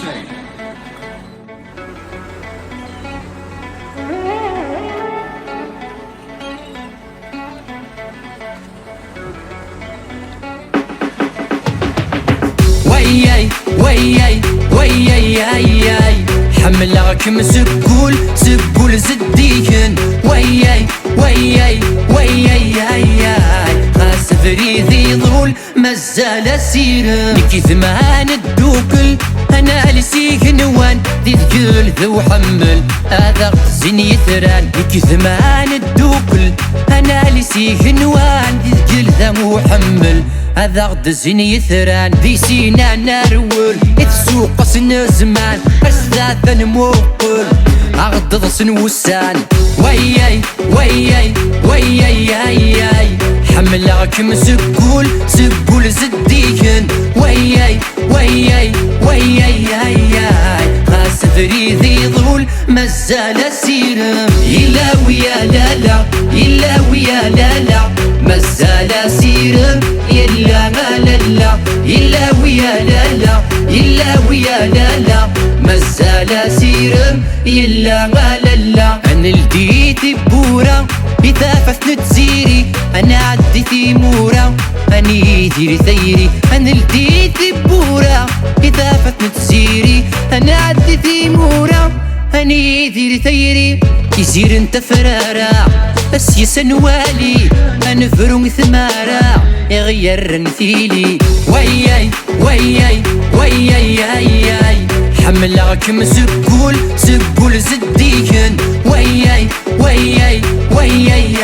say. وياي وياي وياي حملكم سقول سقول زديكن وياي وياي وياي غاسفري ذي ظول مازال سير كي ثمان الدوكل انا لسيك نوان ذي ثقل ذو حمل هذا زين يثران كي ثمان الدوكل انا لسيك نوان ذي ثقل ذو حمل هذا غد زين يثران ذي سينا نارول يتسوق سن زمان أسداث موقل أغضض سن وسان وياي وياي وياي حملكم سقول سقول زديكن وياي وياي وياي غاسفري ذي ظول مازال سيرم إلا ويا لالا إلا ويا لالا مازال سيرم إلا ما لالا إلا ويا لالا إلا ويا لالا مازال سيرم إلا ما لالا أنا لديت بورا بثافة نتزيري أنا عديتي مورا أني ديري ثيري أنا لديت بورا بثافة نتزيري أنا عديتي مورا أني ديري ثيري يزير انت فرارا بس يسنوالي أنفرم ثمارا يغير نثيلي وياي وياي وياي حملكم سقول سقول زديكن وياي وياي وياي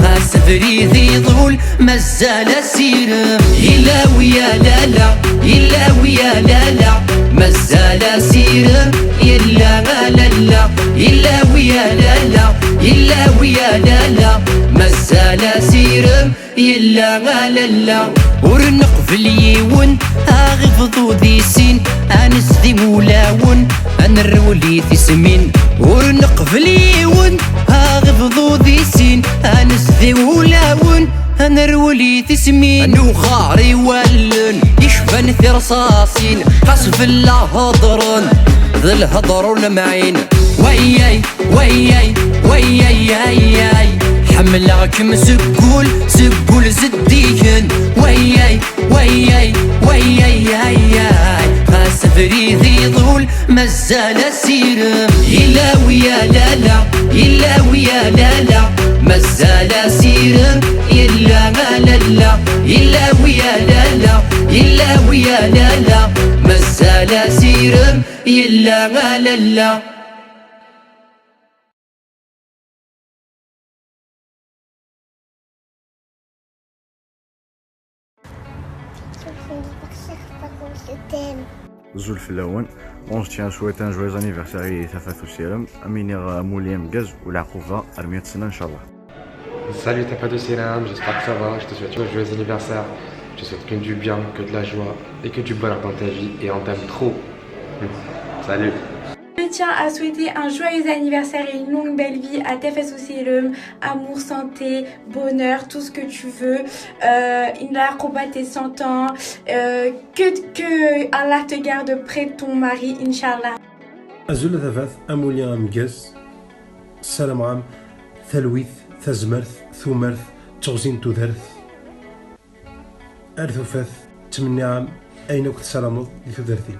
غاسفري ذي ظول مازال سيرم إلا ويا لالا إلا ويا لالا مازال سيرم إلا ما لالا إلا ويا لالا إلا ويا لالا مازال سيرم إلا ما لالا ورنق في اليون أغفضو ذي سين أنس ذي مولاون أنا الرولي ذي سمين ورنق في اليون أغفضو ذي سين أنس ذي مولاون أنا الرولي ذي سمين أنو خاري ولن يشفن في رصاصين قصف الله هضرن ذي الهضرون معين وياي وياي وياي حملكم سقول سقول زديكن وياي وياي وياي غاسفري ذي ظول مازال سيرم إلا ويا لالا إلا ويا لالا مازال سيرم إلا ما لالا إلا ويا لالا إلا ويا لالا مازال سيرم إلا ما لالا زول الأول on se tient à souhaiter un joyeux anniversaire et Tafat Serum Aminir Mouliem Gaz ou la Rouva Armiat Sina Inch'Allah. Salut Tafat Serum, j'espère que ça va, je te souhaite un joyeux anniversaire, je te souhaite que du bien, que de la joie et que du bonheur dans ta vie et on t'aime trop. Salut. Je tiens à souhaiter un joyeux anniversaire et une longue belle vie à Tefes Serum, amour, santé, bonheur, tout ce que tu veux. Il a combattu 100 ans, que Allah te garde près de ton mari, Inch'Allah. أزول ثفاث أموليا مقاس السلام عام ثلويث ثزمرث ثمرث تغزين تذرث أرثوفاث تمني عام أين كنت سلامض لتذرثي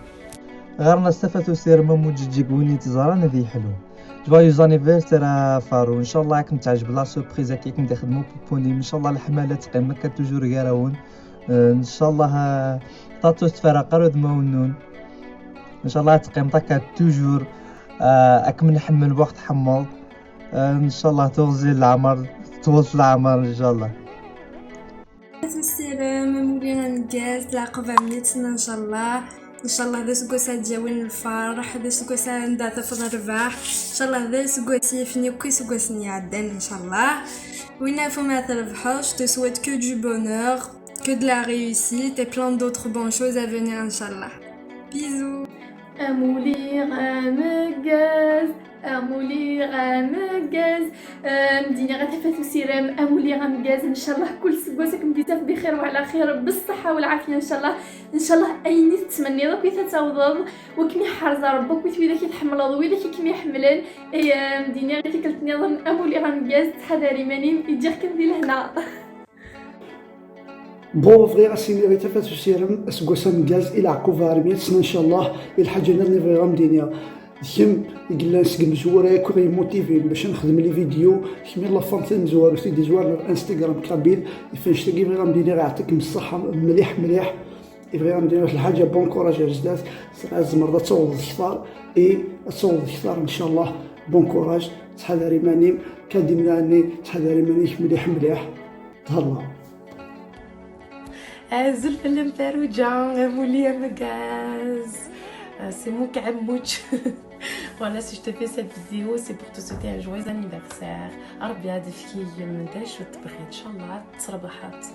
غير نستفادو سيرما موجيبوني تزاران ذي حلو جوايوز انيفرسير فارو ان شاء الله راكم تعجب لا سوربريز كي كنت تخدمو بوني ان شاء الله الحمله تقيم هكا توجور كاراون ان شاء الله طاتو تفرق رود مونون ان شاء الله تقيم طاكا توجور اكمل نحمل وقت حمض ان شاء الله تغزي العمر طول العمر ان شاء الله السلام مولينا نقاس لاقب عميتنا ان شاء الله ان شاء الله هذا سكوسا تجاوين الفرح هذا سكوسا ندات في الرباح ان شاء الله هذا سكوسا يفني كي سكوسا يعدل ان شاء الله وين فما تربحوا je te souhaite que du bonheur que de la réussite et plein d'autres bonnes choses à venir inchallah bisous امولي غامكاز امولي غامكاز مدينه غتفات وسيرام امولي غامكاز ان شاء الله كل سبوسك مديتها بخير وعلى خير بالصحه والعافيه ان شاء الله. ان شاء الله ايني تتمني دوك تتوضض وكمي حرزه ربك ويدا كيتحملض ويدا كيكمي حملان اي مدينه غير كلتني ظن امولي غامكاز تحذري ماني يجيك كندير لهنا. بون فغي سيني تفات وسيرم اسكوسا مكاز الى عقوبه 400 سنه ان شاء الله الحاجه نرني فغي غامدينيا كم يقول نسقم زوره كوري موتيفين باش نخدم لي فيديو كمي لا فانتين زوار سيدي زوار الانستغرام كابيل فاش تلقي فغي غامديني يعطيكم الصحه مليح مليح فغي غامديني واحد الحاجه بون كوراج جدات الزمر تصوض الكثار تصوض الكثار ان شاء الله بون كوراج تحذري ماني كديما اني تحذري ماني مليح مليح تهلا. زلفة المفروجة مولية مكاز c'est mon كعموش. Voilà, si je te fais cette vidéo, c'est pour te souhaiter un joyeux anniversaire. ربي هدفك يمنتاش وتبغي ان شاء الله تربحات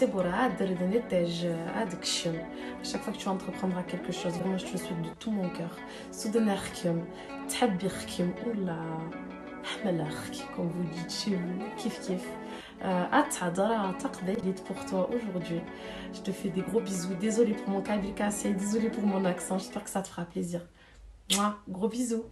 تبورا عاد نتاج هذاك الشم. chaque fois que tu entreprendras quelque chose, vraiment je te le souhaite de tout mon cœur. سودنا خكم تحبي خكم ولا حمل خكي comme vous dites chez vous كيف كيف. Pour toi aujourd'hui. Je te fais des gros bisous. Désolée pour mon câble cassé, désolée pour mon accent. J'espère que ça te fera plaisir. Moi, gros bisous.